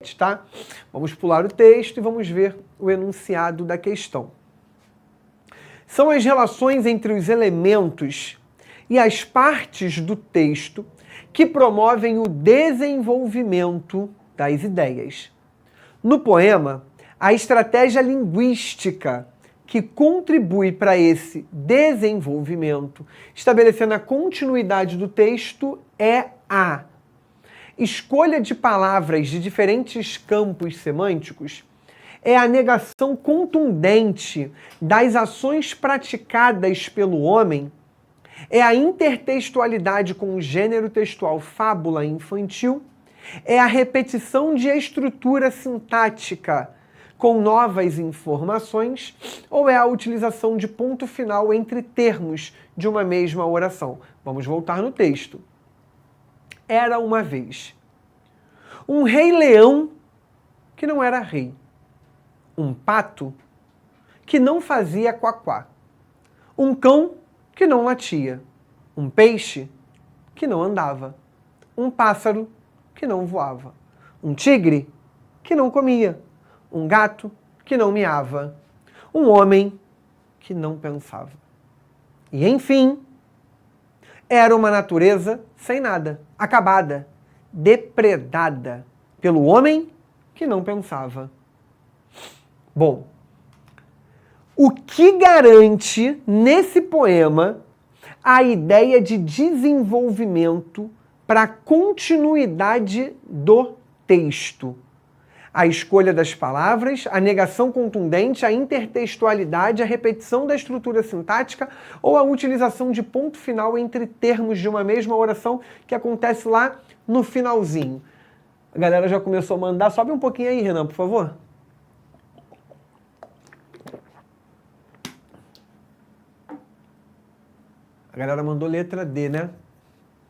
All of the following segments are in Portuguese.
tá? Vamos pular o texto e vamos ver o enunciado da questão. São as relações entre os elementos e as partes do texto que promovem o desenvolvimento das ideias. No poema, a estratégia linguística que contribui para esse desenvolvimento, estabelecendo a continuidade do texto, é a escolha de palavras de diferentes campos semânticos, é a negação contundente das ações praticadas pelo homem, é a intertextualidade com o gênero textual fábula infantil, é a repetição de estrutura sintática com novas informações, ou é a utilização de ponto final entre termos de uma mesma oração. Vamos voltar no texto. Era uma vez um rei-leão que não era rei, um pato que não fazia quaquá, um cão que não latia, um peixe que não andava, um pássaro que não voava, um tigre que não comia, um gato que não miava, um homem que não pensava. E, enfim, era uma natureza sem nada, acabada, depredada pelo homem que não pensava. Bom, o que garante nesse poema a ideia de desenvolvimento para a continuidade do texto? A escolha das palavras, a negação contundente, a intertextualidade, a repetição da estrutura sintática ou a utilização de ponto final entre termos de uma mesma oração que acontece lá no finalzinho. A galera já começou a mandar. Sobe um pouquinho aí, Renan, por favor. A galera mandou letra D, né?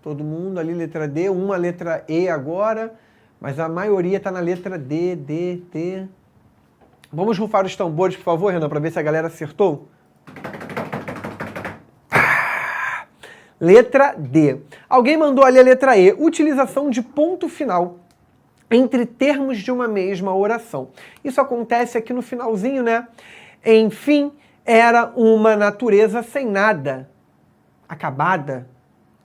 Todo mundo ali, letra D, uma letra E agora, mas a maioria está na letra D, D, T. Vamos rufar os tambores, por favor, Renan, para ver se a galera acertou. Letra D. Alguém mandou ali a letra E. Utilização de ponto final entre termos de uma mesma oração. Isso acontece aqui no finalzinho, né? Enfim, era uma natureza sem nada, acabada,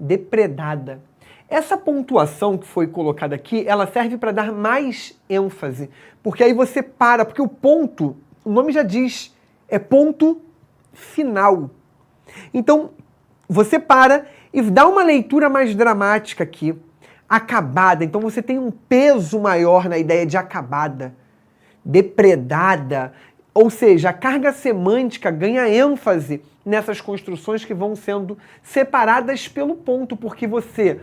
depredada. Essa pontuação que foi colocada aqui, ela serve para dar mais ênfase, porque aí você para, porque o ponto, o nome já diz, é ponto final. Então, você para e dá uma leitura mais dramática aqui, acabada. Então você tem um peso maior na ideia de acabada, depredada, ou seja, a carga semântica ganha ênfase nessas construções que vão sendo separadas pelo ponto, porque você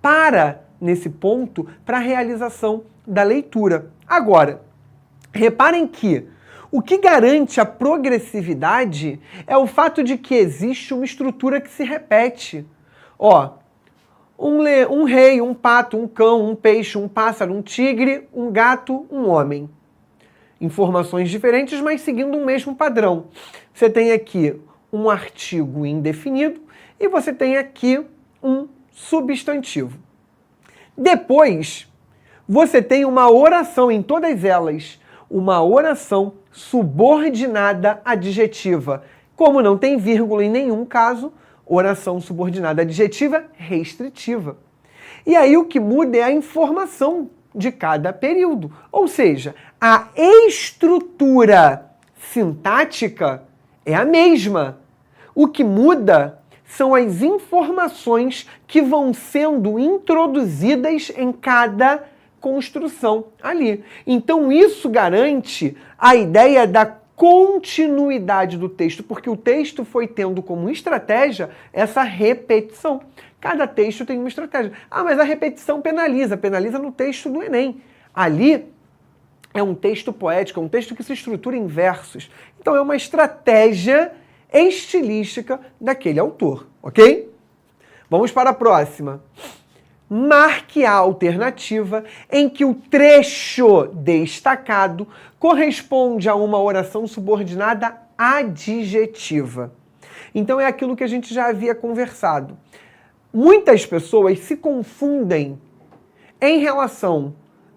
para nesse ponto para a realização da leitura. Agora, reparem que o que garante a progressividade é o fato de que existe uma estrutura que se repete. Ó, um rei, um pato, um cão, um peixe, um pássaro, um tigre, um gato, um homem. Informações diferentes, mas seguindo um mesmo padrão. Você tem aqui um artigo indefinido e você tem aqui um substantivo. Depois, você tem uma oração em todas elas, uma oração subordinada adjetiva. Como não tem vírgula em nenhum caso, oração subordinada adjetiva restritiva. E aí o que muda é a informação de cada período. Ou seja, a estrutura sintática é a mesma. O que muda são as informações que vão sendo introduzidas em cada construção ali. Então isso garante a ideia da continuidade do texto, porque o texto foi tendo como estratégia essa repetição. Cada texto tem uma estratégia. Ah, mas a repetição penaliza no texto do Enem. Ali é um texto poético, é um texto que se estrutura em versos. Então é uma estratégia estilística daquele autor, ok? Vamos para a próxima. Marque a alternativa em que o trecho destacado corresponde a uma oração subordinada adjetiva. Então é aquilo que a gente já havia conversado. Muitas pessoas se confundem em relação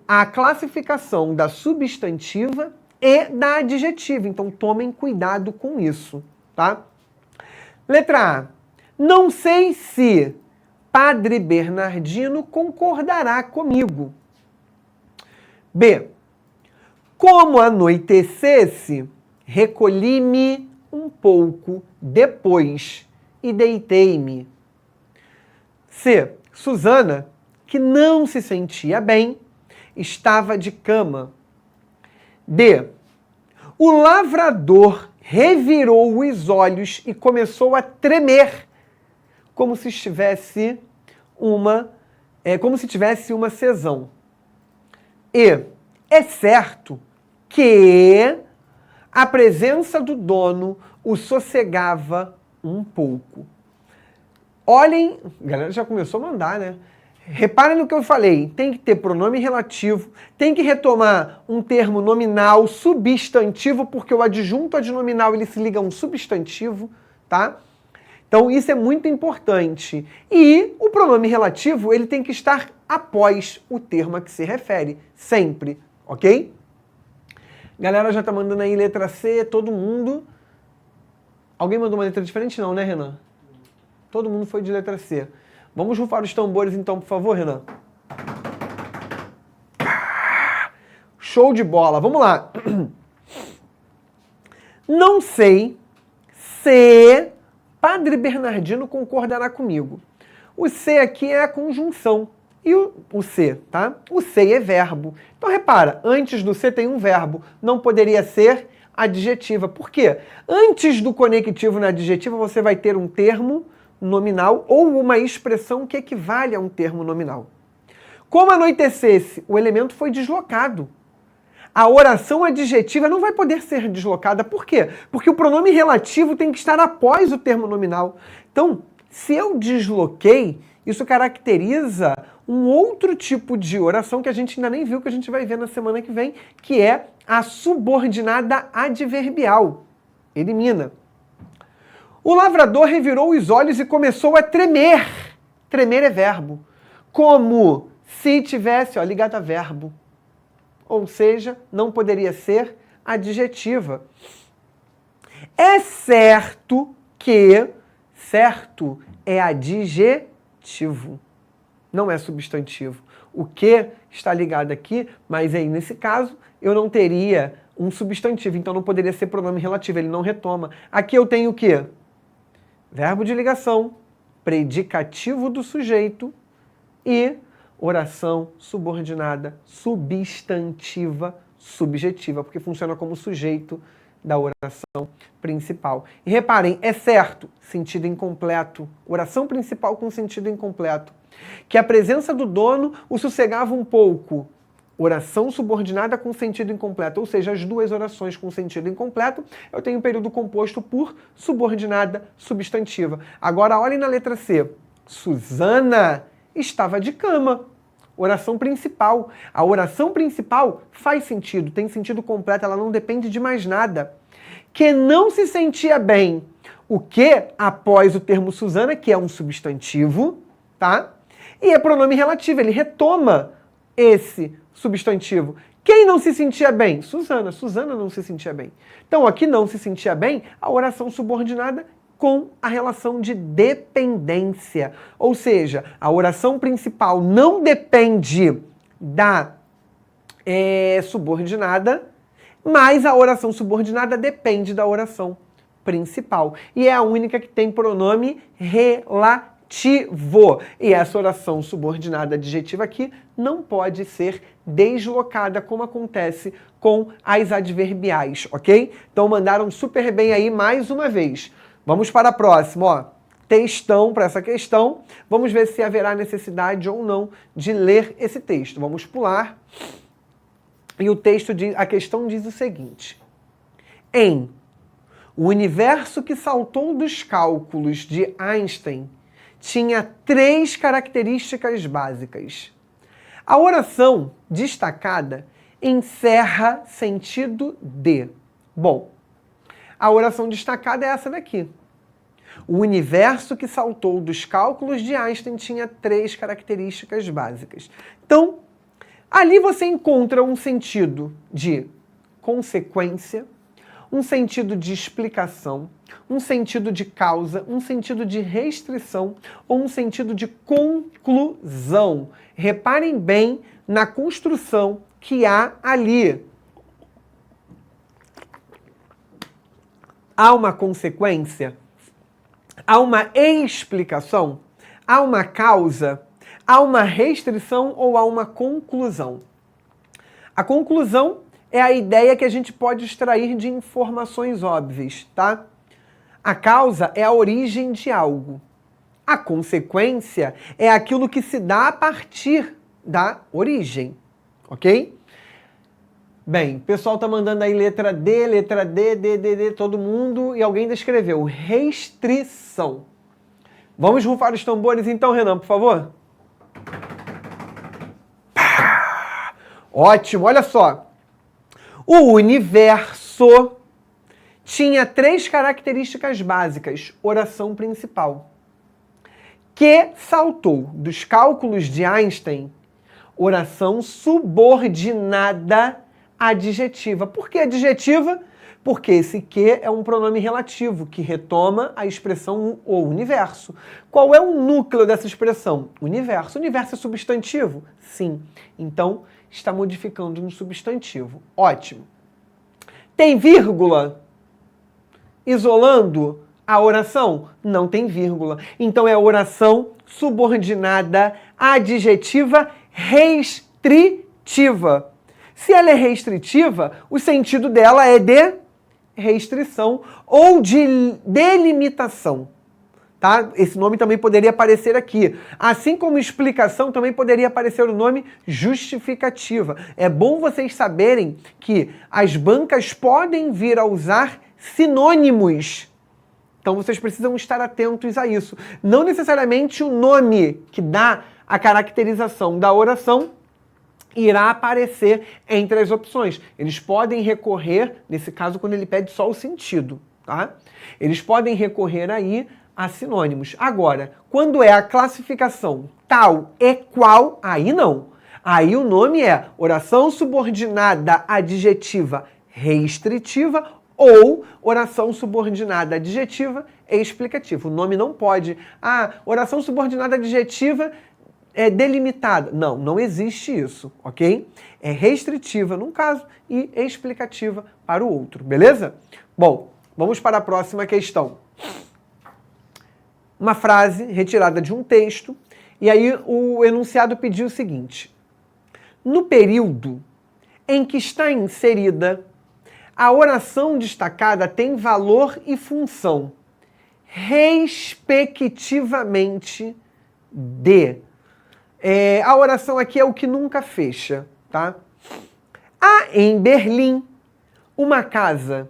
a classificação da substantiva e da adjetiva. Então, tomem cuidado com isso, tá? Letra A. Não sei se Padre Bernardino concordará comigo. B. Como anoitecesse, recolhi-me um pouco depois e deitei-me. C. Susana, que não se sentia bem, estava de cama. D. O lavrador revirou os olhos e começou a tremer, como se tivesse uma sesão. E é certo que a presença do dono o sossegava um pouco. Olhem, a galera já começou a mandar, né? Reparem no que eu falei, tem que ter pronome relativo, tem que retomar um termo nominal, substantivo, porque o adjunto adnominal ele se liga a um substantivo, tá? Então isso é muito importante. E o pronome relativo ele tem que estar após o termo a que se refere, sempre, ok? Galera já tá mandando aí letra C, todo mundo. Alguém mandou uma letra diferente não, né, Renan? Todo mundo foi de letra C. Vamos rufar os tambores então, por favor, Renan. Show de bola, vamos lá. Não sei se Padre Bernardino concordará comigo. O C aqui é a conjunção. E o C, tá? O C é verbo. Então repara, antes do C tem um verbo. Não poderia ser adjetiva. Por quê? Antes do conectivo na adjetiva você vai ter um termo nominal ou uma expressão que equivale a um termo nominal. Como anoitecesse, o elemento foi deslocado. A oração adjetiva não vai poder ser deslocada. Por quê? Porque o pronome relativo tem que estar após o termo nominal. Então, se eu desloquei, isso caracteriza um outro tipo de oração que a gente ainda nem viu, que a gente vai ver na semana que vem, que é a subordinada adverbial. Elimina. O lavrador revirou os olhos e começou a tremer. Tremer é verbo. Como se tivesse, ligado a verbo. Ou seja, não poderia ser adjetiva. É certo que certo é adjetivo, não é substantivo. O que está ligado aqui, mas aí nesse caso eu não teria um substantivo, então não poderia ser pronome relativo, ele não retoma. Aqui eu tenho o quê? Verbo de ligação, predicativo do sujeito e oração subordinada, substantiva, subjetiva, porque funciona como sujeito da oração principal. E reparem, é certo, sentido incompleto, oração principal com sentido incompleto, que a presença do dono o sossegava um pouco, oração subordinada com sentido incompleto, ou seja, as duas orações com sentido incompleto, eu tenho um período composto por subordinada substantiva. Agora, olhem na letra C. Susana estava de cama. Oração principal. A oração principal faz sentido, tem sentido completo, ela não depende de mais nada. Que não se sentia bem. O que após o termo Susana, que é um substantivo, tá? E é pronome relativo, ele retoma esse substantivo. Quem não se sentia bem? Susana. Susana não se sentia bem. Então, aqui não se sentia bem, a oração subordinada com a relação de dependência. Ou seja, a oração principal não depende da subordinada, mas a oração subordinada depende da oração principal. E é a única que tem pronome relativo. E essa oração subordinada adjetiva aqui não pode ser deslocada, como acontece com as adverbiais, ok? Então mandaram super bem aí mais uma vez. Vamos para a próxima, ó. Textão para essa questão. Vamos ver se haverá necessidade ou não de ler esse texto. Vamos pular. E o texto a questão diz o seguinte: em o universo que saltou dos cálculos de Einstein tinha 3 características básicas. A oração destacada encerra sentido de. Bom, a oração destacada é essa daqui. O universo que saltou dos cálculos de Einstein tinha 3 características básicas. Então, Ali você encontra um sentido de consequência, um sentido de explicação, um sentido de causa, um sentido de restrição ou um sentido de conclusão. Reparem bem na construção que há ali. Há uma consequência? Há uma explicação? Há uma causa? Há uma restrição ou há uma conclusão? A conclusão é a ideia que a gente pode extrair de informações óbvias, tá? A causa é a origem de algo. A consequência é aquilo que se dá a partir da origem, ok? Bem, o pessoal tá mandando aí letra D, D, todo mundo, e alguém descreveu restrição. Vamos rufar os tambores então, Renan, por favor? Ótimo, olha só. O universo tinha 3 características básicas, oração principal, que saltou dos cálculos de Einstein, oração subordinada adjetiva. Por que adjetiva? Porque esse que é um pronome relativo que retoma a expressão o universo. Qual é o núcleo dessa expressão? Universo. O universo é substantivo? Sim. Então, está modificando um substantivo. Ótimo. Tem vírgula isolando a oração? Não tem vírgula. Então, é oração subordinada adjetiva restritiva. Se ela é restritiva, o sentido dela é de restrição ou de delimitação. Tá? Esse nome também poderia aparecer aqui. Assim como explicação, também poderia aparecer o nome justificativa. É bom vocês saberem que as bancas podem vir a usar sinônimos. Então vocês precisam estar atentos a isso. Não necessariamente o nome que dá a caracterização da oração irá aparecer entre as opções. Eles podem recorrer, nesse caso, quando ele pede só o sentido, tá? Eles podem recorrer aí a sinônimos. Agora, quando é a classificação tal e qual, aí não. Aí o nome é oração subordinada adjetiva restritiva ou oração subordinada adjetiva explicativa. O nome não pode. Oração subordinada adjetiva é delimitada. Não, não existe isso, ok? É restritiva num caso e explicativa para o outro, beleza? Bom, vamos para a próxima questão. Uma frase retirada de um texto, e aí o enunciado pediu o seguinte: no período em que está inserida, a oração destacada tem valor e função, respectivamente, de... a oração aqui é o que nunca fecha, tá? Há em Berlim uma casa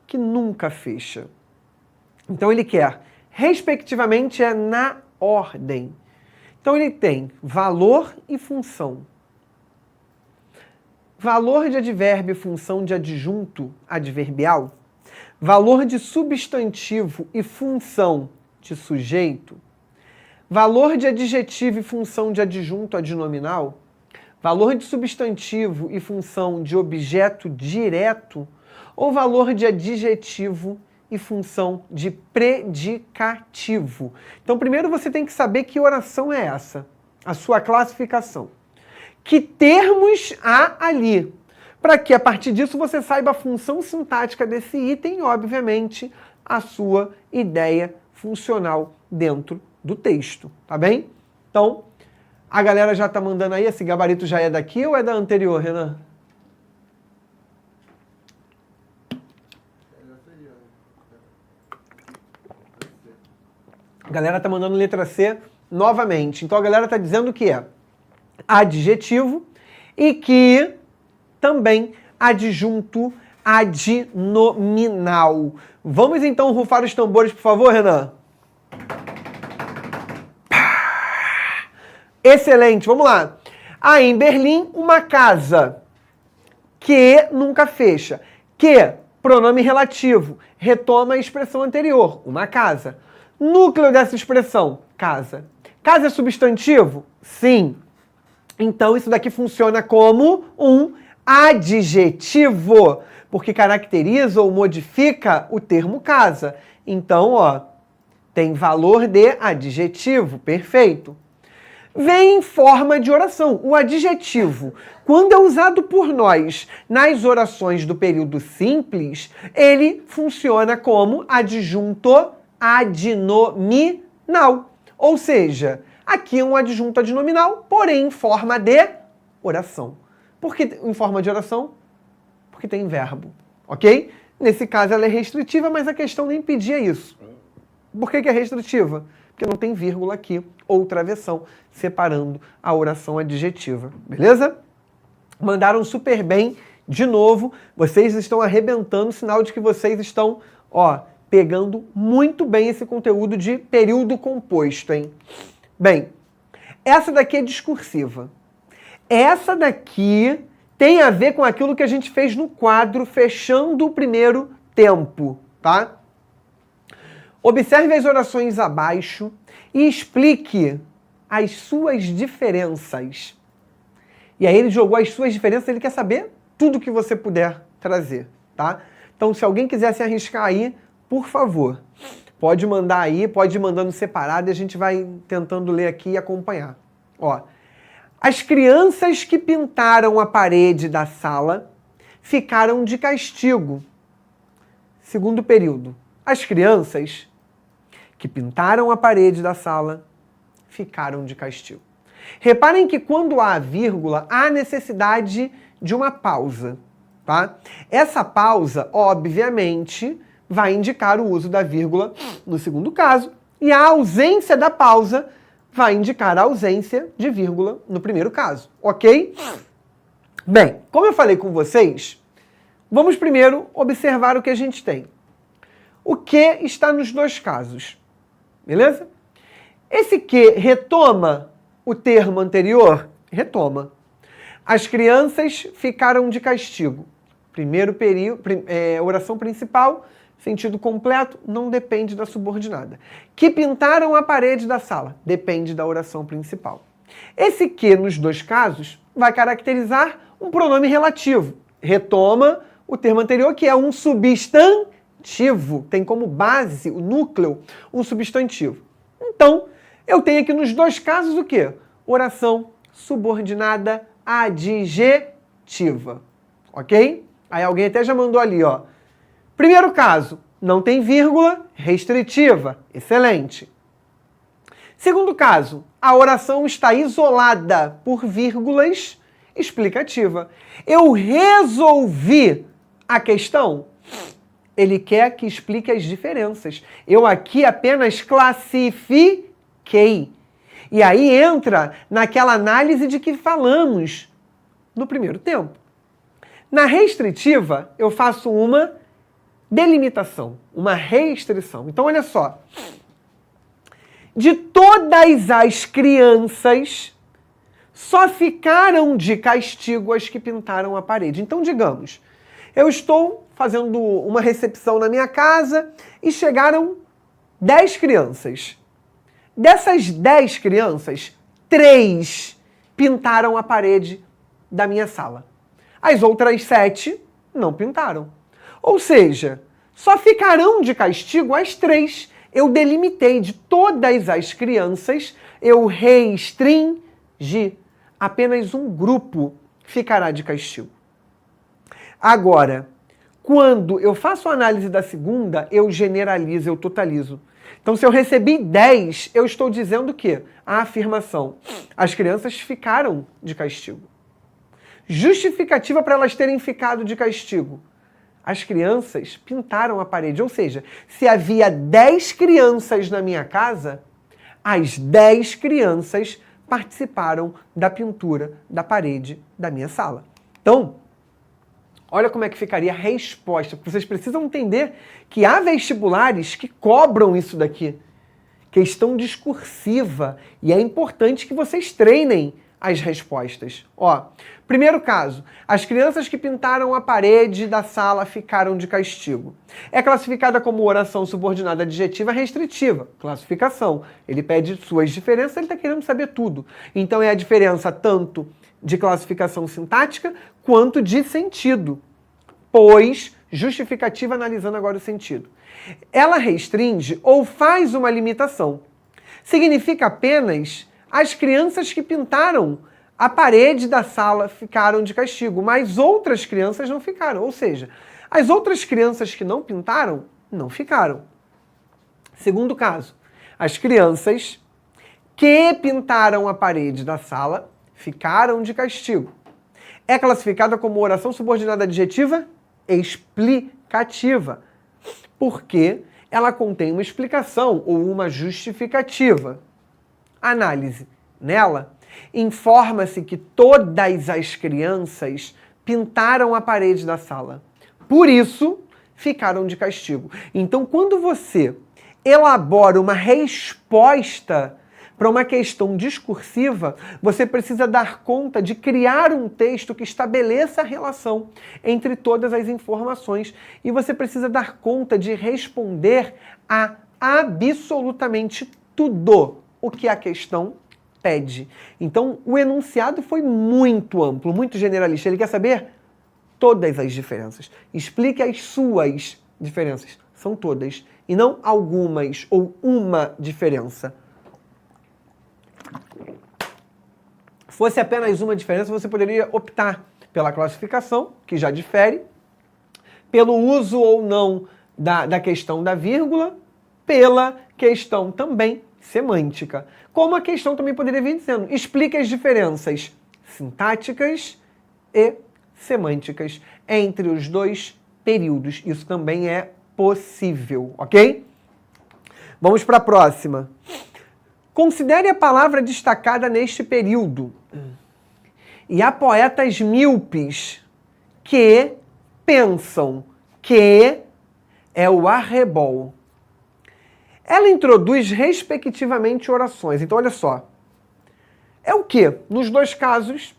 que nunca fecha. Então ele quer, respectivamente, é na ordem. Então ele tem valor e função. Valor de advérbio e função de adjunto adverbial. Valor de substantivo e função de sujeito. Valor de adjetivo e função de adjunto adnominal. Valor de substantivo e função de objeto direto. Ou valor de adjetivo e função de predicativo. Então, primeiro você tem que saber que oração é essa, a sua classificação. Que termos há ali, para que a partir disso você saiba a função sintática desse item e, obviamente, a sua ideia funcional dentro do texto, tá bem? Então, a galera já tá mandando aí, esse gabarito já é daqui ou é da anterior, Renan? A galera tá mandando letra C novamente. Então a galera tá dizendo que é adjetivo e que também adjunto adnominal. Vamos então rufar os tambores, por favor, Renan? Excelente, vamos lá. Há em Berlim uma casa que nunca fecha. Que, pronome relativo, retoma a expressão anterior, uma casa. Núcleo dessa expressão, casa. Casa é substantivo? Sim. Então isso daqui funciona como um adjetivo, porque caracteriza ou modifica o termo casa. Então, ó, tem valor de adjetivo, perfeito. Vem em forma de oração. O adjetivo, quando é usado por nós nas orações do período simples, ele funciona como adjunto adnominal. Ou seja, aqui é um adjunto adnominal, porém em forma de oração. Por que em forma de oração? Porque tem verbo, ok? Nesse caso ela é restritiva, mas a questão nem pedia isso. Por que é restritiva? Porque não tem vírgula aqui, ou travessão, separando a oração adjetiva. Beleza? Mandaram super bem. De novo, vocês estão arrebentando, sinal de que vocês estão, ó, pegando muito bem esse conteúdo de período composto, hein? Bem, essa daqui é discursiva. Essa daqui tem a ver com aquilo que a gente fez no quadro fechando o primeiro tempo, tá? Observe as orações abaixo e explique as suas diferenças. E aí ele jogou as suas diferenças, ele quer saber tudo que você puder trazer, tá? Então, se alguém quiser se arriscar aí, por favor, pode mandar aí, pode ir mandando separado e a gente vai tentando ler aqui e acompanhar. Ó, as crianças que pintaram a parede da sala ficaram de castigo. Segundo período. As crianças que pintaram a parede da sala ficaram de castigo. Reparem que quando há vírgula, há necessidade de uma pausa, tá? Essa pausa, obviamente, vai indicar o uso da vírgula no segundo caso, e a ausência da pausa vai indicar a ausência de vírgula no primeiro caso, ok? Bem, como eu falei com vocês, vamos primeiro observar o que a gente tem. O que está nos dois casos, beleza? Esse que retoma o termo anterior? Retoma. As crianças ficaram de castigo. Primeiro período, oração principal, sentido completo, não depende da subordinada. Que pintaram a parede da sala, depende da oração principal. Esse que, nos dois casos, vai caracterizar um pronome relativo. Retoma o termo anterior, que é um substantivo. Tem como base, o núcleo, um substantivo. Então, eu tenho aqui nos dois casos o quê? Oração subordinada adjetiva. Ok? Aí alguém até já mandou ali, ó. Primeiro caso, não tem vírgula, restritiva. Excelente. Segundo caso, a oração está isolada por vírgulas, explicativa. Eu resolvi a questão. Ele quer que explique as diferenças. Eu aqui apenas classifiquei. E aí entra naquela análise de que falamos no primeiro tempo. Na restritiva, eu faço uma delimitação, uma restrição. Então, olha só. De todas as crianças, só ficaram de castigo as que pintaram a parede. Então, digamos, eu estou fazendo uma recepção na minha casa e chegaram 10 crianças. Dessas 10 crianças, 3 pintaram a parede da minha sala. As outras 7 não pintaram. Ou seja, só ficarão de castigo as 3. Eu delimitei de todas as crianças, eu restringi. Apenas um grupo ficará de castigo. Agora, quando eu faço a análise da segunda, eu generalizo, eu totalizo. Então, se eu recebi 10, eu estou dizendo que a afirmação, as crianças ficaram de castigo. Justificativa para elas terem ficado de castigo. As crianças pintaram a parede. Ou seja, se havia 10 crianças na minha casa, as 10 crianças participaram da pintura da parede da minha sala. Então, olha como é que ficaria a resposta. Vocês precisam entender que há vestibulares que cobram isso daqui. Questão discursiva. E é importante que vocês treinem as respostas. Ó, primeiro caso, as crianças que pintaram a parede da sala ficaram de castigo. É classificada como oração subordinada adjetiva restritiva. Classificação. Ele pede suas diferenças, ele está querendo saber tudo. Então é a diferença tanto de classificação sintática quanto de sentido. Pois, justificativa analisando agora o sentido. Ela restringe ou faz uma limitação. Significa apenas as crianças que pintaram a parede da sala ficaram de castigo, mas outras crianças não ficaram. Ou seja, as outras crianças que não pintaram, não ficaram. Segundo caso, as crianças que pintaram a parede da sala ficaram de castigo. É classificada como oração subordinada adjetiva explicativa, porque ela contém uma explicação ou uma justificativa. Análise. Nela, informa-se que todas as crianças pintaram a parede da sala. Por isso, ficaram de castigo. Então, quando você elabora uma resposta para uma questão discursiva, você precisa dar conta de criar um texto que estabeleça a relação entre todas as informações e você precisa dar conta de responder a absolutamente tudo o que a questão pede. Então, o enunciado foi muito amplo, muito generalista. Ele quer saber todas as diferenças. Explique as suas diferenças. São todas. E não algumas ou uma diferença. Fosse apenas uma diferença, você poderia optar pela classificação, que já difere, pelo uso ou não da questão da vírgula, pela questão também semântica. Como a questão também poderia vir dizendo, explique as diferenças sintáticas e semânticas entre os dois períodos. Isso também é possível, ok? Vamos para a próxima. Considere a palavra destacada neste período. E há poetas míopes que pensam que é o arrebol. Ela introduz respectivamente orações. Então, olha só. É o que nos dois casos?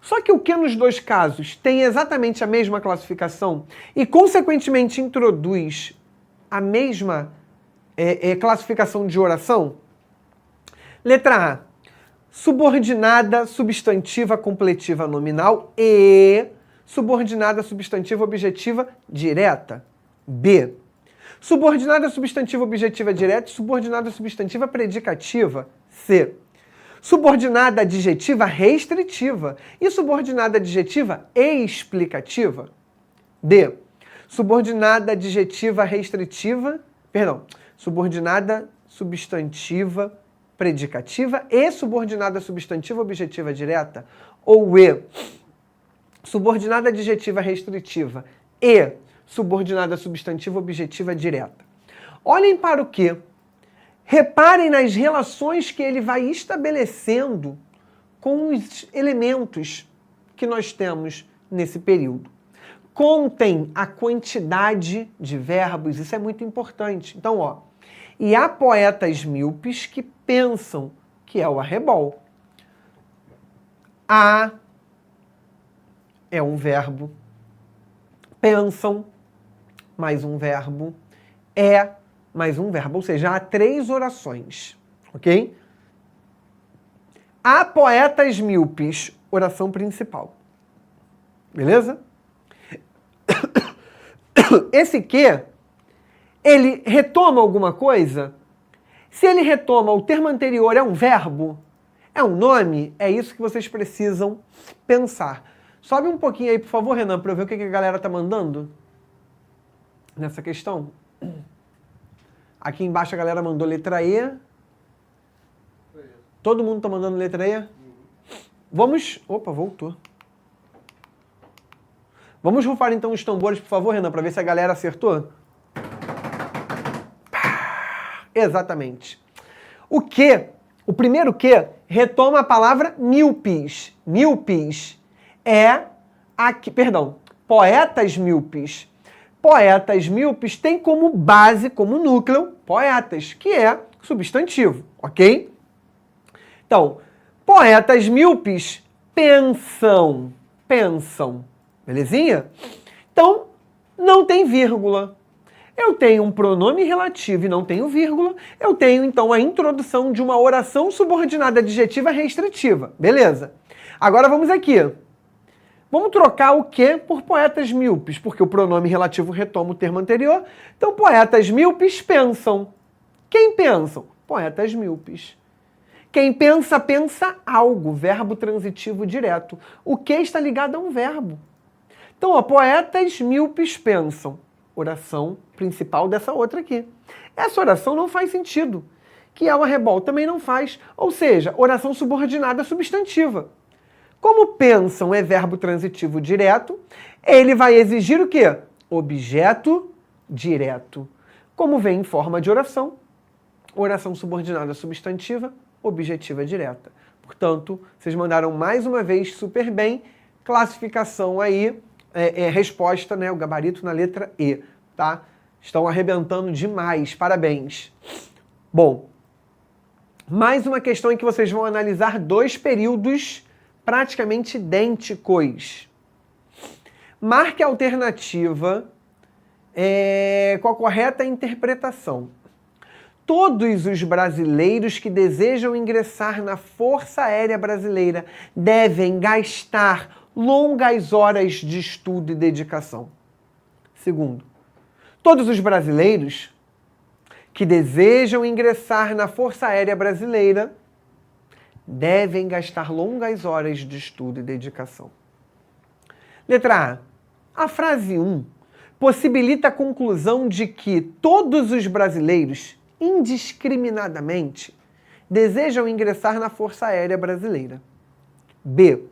Só que o que nos dois casos tem exatamente a mesma classificação e, consequentemente, introduz a mesma classificação de oração? Letra A. Subordinada substantiva completiva nominal e subordinada substantiva objetiva direta. B. Subordinada substantiva objetiva direta e subordinada substantiva predicativa. C. Subordinada adjetiva restritiva e subordinada adjetiva explicativa. D. Subordinada adjetiva restritiva, subordinada substantiva predicativa e subordinada substantiva objetiva direta. Ou E. Subordinada adjetiva restritiva e subordinada substantiva objetiva direta. Olhem para o que? Reparem nas relações que ele vai estabelecendo com os elementos que nós temos nesse período. Contem a quantidade de verbos, isso é muito importante. Então, ó, e há poetas míopes que pensam que é o arrebol. A é um verbo. Pensam, mais um verbo. É, mais um verbo. Ou seja, há 3 orações. Ok? Há poetas míopes, oração principal. Beleza? Esse que, ele retoma alguma coisa? Se ele retoma o termo anterior, é um verbo? É um nome? É isso que vocês precisam pensar. Sobe um pouquinho aí, por favor, Renan, para eu ver o que a galera tá mandando nessa questão. Aqui embaixo a galera mandou letra E. Todo mundo tá mandando letra E? Vamos... Opa, voltou. Vamos rufar então os tambores, por favor, Renan, para ver se a galera acertou. Exatamente. O que? O primeiro que retoma a palavra míopes. Míopes é aqui, poetas míopes. Poetas míopes tem como base, como núcleo, poetas, que é substantivo, ok? Então, Poetas míopes pensam. Pensam. Belezinha? Então, não tem vírgula. Eu tenho um pronome relativo e não tenho vírgula. Eu tenho, então, a introdução de uma oração subordinada adjetiva restritiva. Beleza? Agora vamos aqui. Vamos trocar o que por poetas míopes, porque o pronome relativo retoma o termo anterior. Então, poetas míopes pensam. Quem pensam? Poetas míopes. Quem pensa, pensa algo, verbo transitivo direto. O que está ligado a um verbo. Então, ó, poetas míopes pensam. Oração principal dessa outra aqui. Essa oração não faz sentido. Que é uma rebol também não faz. Ou seja, oração subordinada substantiva. Como pensam é verbo transitivo direto, ele vai exigir o quê? Objeto direto. Como vem em forma de oração, oração subordinada substantiva, objetiva direta. Portanto, vocês mandaram mais uma vez super bem, classificação aí, resposta, né, o gabarito na letra E, tá? Estão arrebentando demais, parabéns. Bom, mais uma questão em que vocês vão analisar dois períodos praticamente idênticos. Marque a alternativa com a correta interpretação. Todos os brasileiros que desejam ingressar na Força Aérea Brasileira devem gastar longas horas de estudo e dedicação. Segundo, todos os brasileiros que desejam ingressar na Força Aérea Brasileira devem gastar longas horas de estudo e dedicação. Letra A. A frase 1 possibilita a conclusão de que todos os brasileiros, indiscriminadamente, desejam ingressar na Força Aérea Brasileira. B.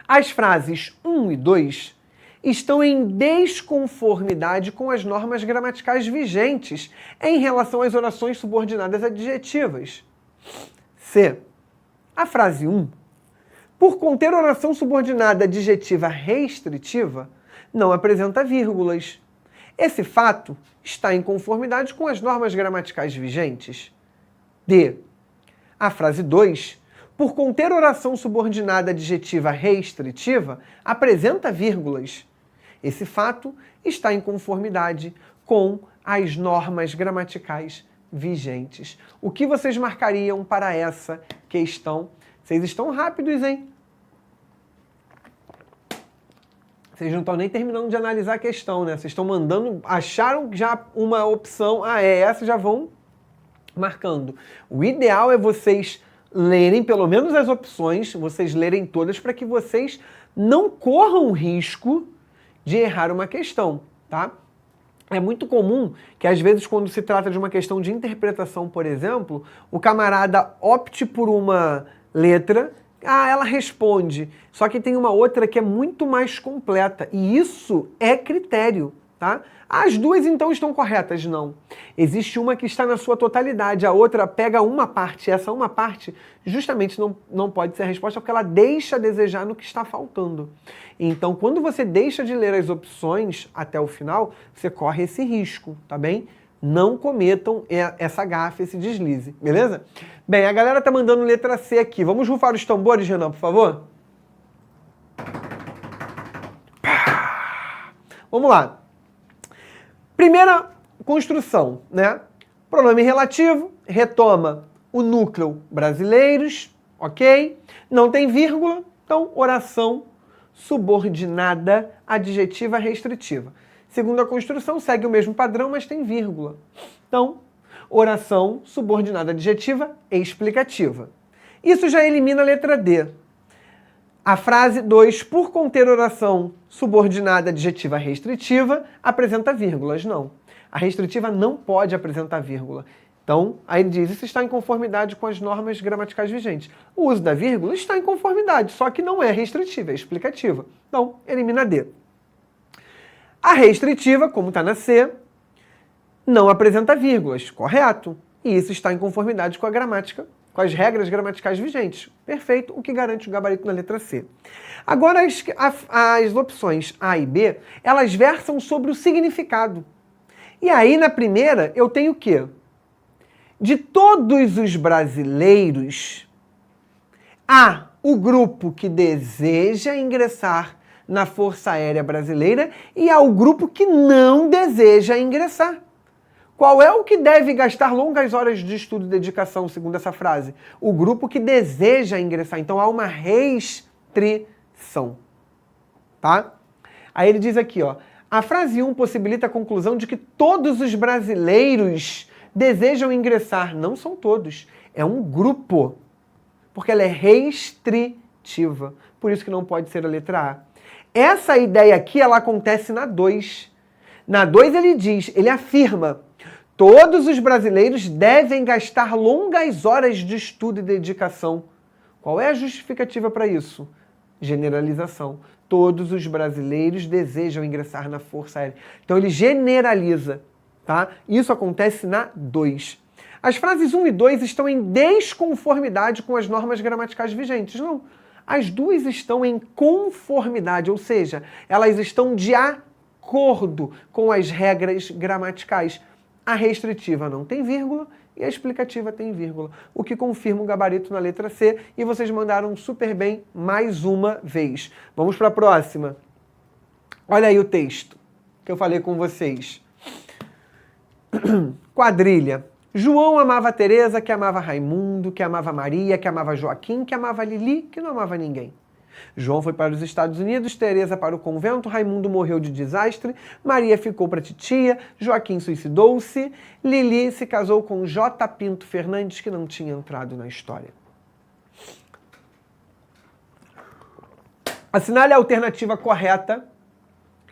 As frases 1 e 2 estão em desconformidade com as normas gramaticais vigentes em relação às orações subordinadas adjetivas. C. A frase 1, por conter oração subordinada adjetiva restritiva, não apresenta vírgulas. Esse fato está em conformidade com as normas gramaticais vigentes. D. A frase 2, por conter oração subordinada adjetiva restritiva, apresenta vírgulas. Esse fato está em conformidade com as normas gramaticais vigentes. O que vocês marcariam para essa questão? Vocês estão rápidos, hein? Vocês não estão nem terminando de analisar a questão, né? Vocês estão mandando, acharam já uma opção, essa, já vão marcando. O ideal é vocês lerem pelo menos as opções, vocês lerem todas para que vocês não corram o risco de errar uma questão, tá? É muito comum que, às vezes, quando se trata de uma questão de interpretação, por exemplo, o camarada opte por uma letra, ela responde, só que tem uma outra que é muito mais completa, e isso é critério, tá? As duas, então, estão corretas? Não. Existe uma que está na sua totalidade, a outra pega uma parte, essa uma parte justamente não pode ser a resposta porque ela deixa a desejar no que está faltando. Então, quando você deixa de ler as opções até o final, você corre esse risco, tá bem? Não cometam essa gafe, esse deslize, beleza? Bem, a galera tá mandando letra C aqui. Vamos rufar os tambores, Renan, por favor? Vamos lá. Primeira construção, né? Pronome relativo, retoma o núcleo brasileiros, ok? Não tem vírgula, então oração subordinada adjetiva restritiva. Segunda construção, segue o mesmo padrão, mas tem vírgula. Então, oração subordinada adjetiva explicativa. Isso já elimina a letra D. A frase 2, por conter oração subordinada adjetiva restritiva, apresenta vírgulas. Não. A restritiva não pode apresentar vírgula. Então, aí ele diz, isso está em conformidade com as normas gramaticais vigentes. O uso da vírgula está em conformidade, só que não é restritiva, é explicativa. Então, elimina D. A restritiva, como está na C, não apresenta vírgulas, correto? E isso está em conformidade com a gramática, com as regras gramaticais vigentes. Perfeito, o que garante o gabarito na letra C. Agora, as opções A e B, elas versam sobre o significado. E aí, na primeira, eu tenho o quê? De todos os brasileiros, Há o grupo que deseja ingressar na Força Aérea Brasileira e há o grupo que não deseja ingressar. Qual é o que deve gastar longas horas de estudo e dedicação, segundo essa frase? O grupo que deseja ingressar. Então há uma restrição. Tá? Aí ele diz aqui, ó, a frase 1 possibilita a conclusão de que todos os brasileiros desejam ingressar. Não são todos. É um grupo. Porque ela é restritiva. Por isso que não pode ser a letra A. Essa ideia aqui, ela acontece na 2. Na 2 ele afirma: todos os brasileiros devem gastar longas horas de estudo e dedicação. Qual é a justificativa para isso? Generalização. Todos os brasileiros desejam ingressar na Força Aérea. Então ele generaliza, tá? Isso acontece na 2. As frases 1 e 2 estão em desconformidade com as normas gramaticais vigentes. Não. As duas estão em conformidade, ou seja, elas estão de acordo com as regras gramaticais. A restritiva não tem vírgula e a explicativa tem vírgula, o que confirma o gabarito na letra C, e vocês mandaram super bem mais uma vez. Vamos para a próxima. Olha aí o texto que eu falei com vocês. Quadrilha. João amava Teresa, que amava Raimundo, que amava Maria, que amava Joaquim, que amava Lili, que não amava ninguém. João foi para os Estados Unidos, Teresa para o convento, Raimundo morreu de desastre, Maria ficou para a titia, Joaquim suicidou-se, Lili se casou com J. Pinto Fernandes, que não tinha entrado na história. Assinale a alternativa correta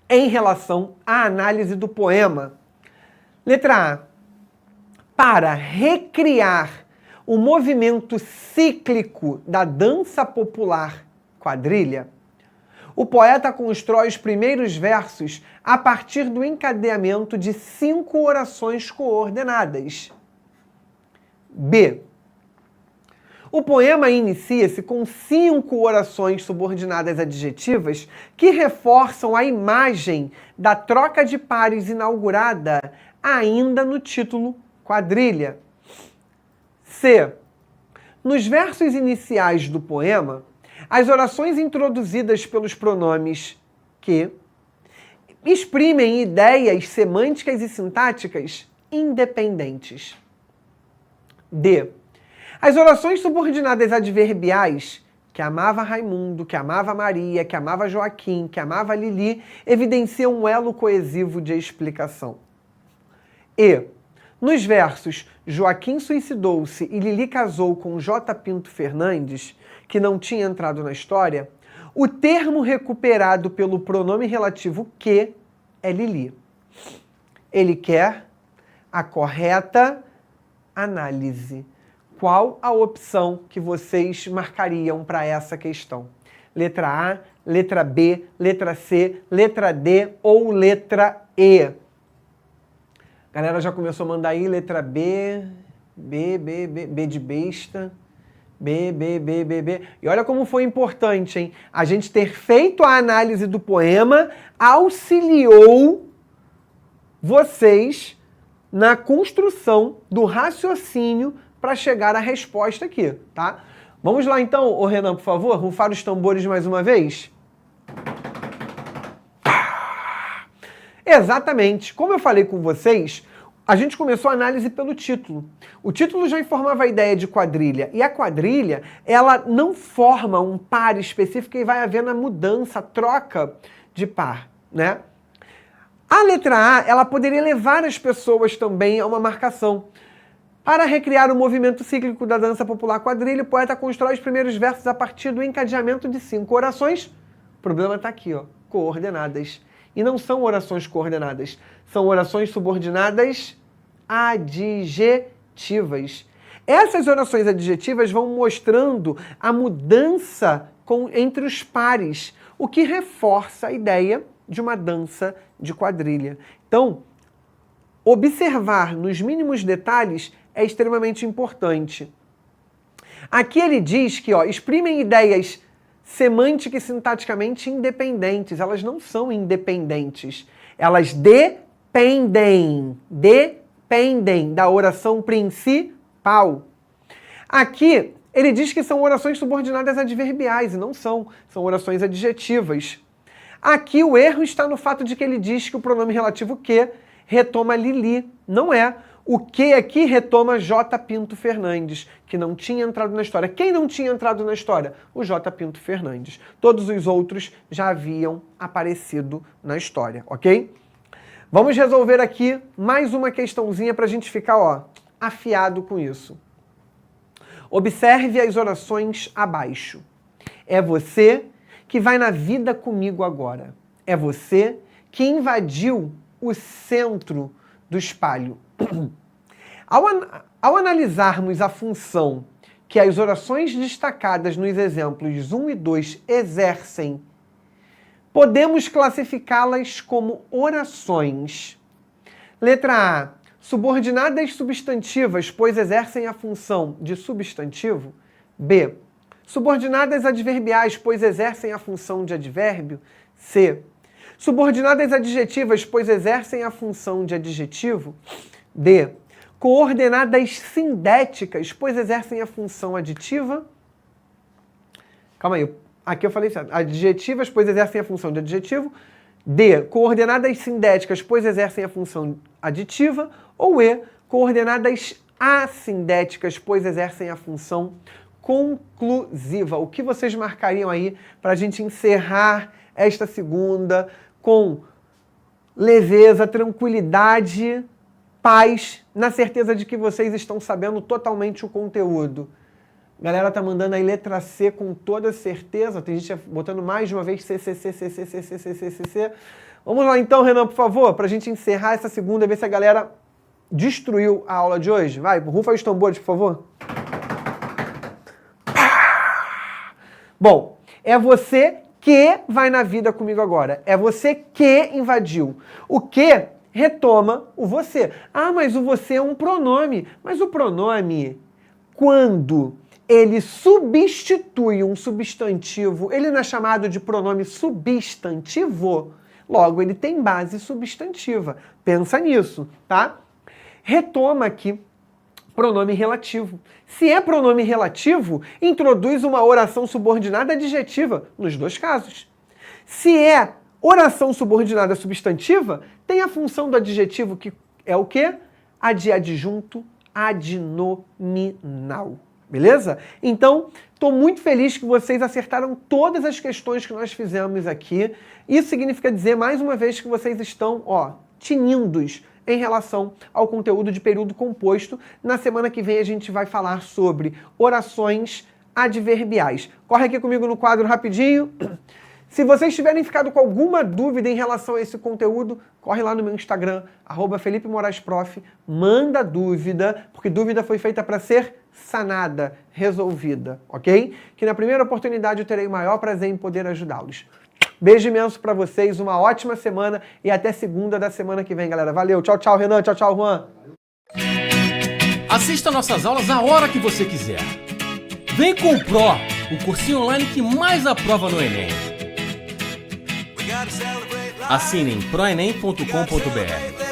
em relação à análise do poema. Letra A. Para recriar o movimento cíclico da dança popular quadrilha, o poeta constrói os primeiros versos a partir do encadeamento de 5 orações coordenadas. B. O poema inicia-se com 5 orações subordinadas adjetivas que reforçam a imagem da troca de pares inaugurada ainda no título quadrilha. C. Nos versos iniciais do poema, as orações introduzidas pelos pronomes que exprimem ideias semânticas e sintáticas independentes. D. As orações subordinadas adverbiais, que amava Raimundo, que amava Maria, que amava Joaquim, que amava Lili, evidenciam um elo coesivo de explicação. E. Nos versos Joaquim suicidou-se e Lili casou com J. Pinto Fernandes, que não tinha entrado na história, o termo recuperado pelo pronome relativo que é Lili. Ele quer a correta análise. Qual a opção que vocês marcariam para essa questão? Letra A, letra B, letra C, letra D ou letra E? A galera já começou a mandar aí letra B, B de besta, B. E olha como foi importante, hein? A gente ter feito a análise do poema auxiliou vocês na construção do raciocínio para chegar à resposta aqui, tá? Vamos lá então, ô Renan, por favor, rufar os tambores mais uma vez. Exatamente. Como eu falei com vocês, a gente começou a análise pelo título. O título já informava a ideia de quadrilha. E a quadrilha, ela não forma um par específico e vai havendo a mudança, a troca de par, né? A letra A, ela poderia levar as pessoas também a uma marcação. Para recriar o movimento cíclico da dança popular quadrilha, o poeta constrói os primeiros versos a partir do encadeamento de 5 orações. O problema está aqui, ó, coordenadas. E não são orações coordenadas, são orações subordinadas adjetivas. Essas orações adjetivas vão mostrando a mudança entre os pares, o que reforça a ideia de uma dança de quadrilha. Então, observar nos mínimos detalhes é extremamente importante. Aqui ele diz que, ó, exprimem ideias semântica e sintaticamente independentes. Elas não são independentes. Elas dependem da oração principal. Aqui Ele diz que são orações subordinadas adverbiais, e não são. São orações adjetivas. Aqui o erro está no fato de que ele diz que o pronome relativo que retoma Lili. Não é. O que aqui retoma J. Pinto Fernandes, que não tinha entrado na história. Quem não tinha entrado na história? O J. Pinto Fernandes. Todos os outros já haviam aparecido na história, ok? Vamos resolver aqui mais uma questãozinha para a gente ficar, ó, afiado com isso. Observe as orações abaixo. É você que vai na vida comigo agora. É você que invadiu o centro do espalho. Ao analisarmos a função que as orações destacadas nos exemplos 1 e 2 exercem, podemos classificá-las como orações. Letra A. Subordinadas substantivas, pois exercem a função de substantivo. B. Subordinadas adverbiais, pois exercem a função de advérbio. C. Subordinadas adjetivas, pois exercem a função de adjetivo. D. Coordenadas sindéticas, pois exercem a função aditiva. Calma aí, aqui eu falei certo. Adjetivas, pois exercem a função de adjetivo. D. Coordenadas sindéticas, pois exercem a função aditiva. Ou E. Coordenadas assindéticas, pois exercem a função conclusiva. O que vocês marcariam aí para a gente encerrar esta segunda com leveza, tranquilidade, paz, na certeza de que vocês estão sabendo totalmente o conteúdo? A galera tá mandando aí letra C com toda certeza. Tem gente botando mais de uma vez C, C, C, C, C, C, C, C, C, C, C. Vamos lá então, Renan, por favor, pra gente encerrar essa segunda, ver se a galera destruiu a aula de hoje. Vai, rufa os tambores, por favor. Bom, é você que vai na vida comigo agora. É você que invadiu. O que retoma o você. Ah, mas o você é um pronome. Mas o pronome, quando ele substitui um substantivo, ele não é chamado de pronome substantivo? Logo, ele tem base substantiva. Pensa nisso, tá? Retoma aqui pronome relativo. Se é pronome relativo, introduz uma oração subordinada adjetiva, nos dois casos. Se é oração subordinada substantiva, tem a função do adjetivo que é o quê? A de adjunto adnominal. Beleza? Então, estou muito feliz que vocês acertaram todas as questões que nós fizemos aqui. Isso significa dizer, mais uma vez, que vocês estão, ó, tinindos em relação ao conteúdo de período composto. Na semana que vem a gente vai falar sobre orações adverbiais. Corre aqui comigo no quadro rapidinho. Se vocês tiverem ficado com alguma dúvida em relação a esse conteúdo, corre lá no meu Instagram, @FelipeMoraesProf, manda dúvida, porque dúvida foi feita para ser sanada, resolvida, ok? Que na primeira oportunidade eu terei o maior prazer em poder ajudá-los. Beijo imenso para vocês, uma ótima semana e até segunda da semana que vem, galera. Valeu, tchau, tchau, Renan, tchau, tchau, Juan. Assista nossas aulas a hora que você quiser. Vem com o Pro, o cursinho online que mais aprova no Enem. Assine em proenem.com.br.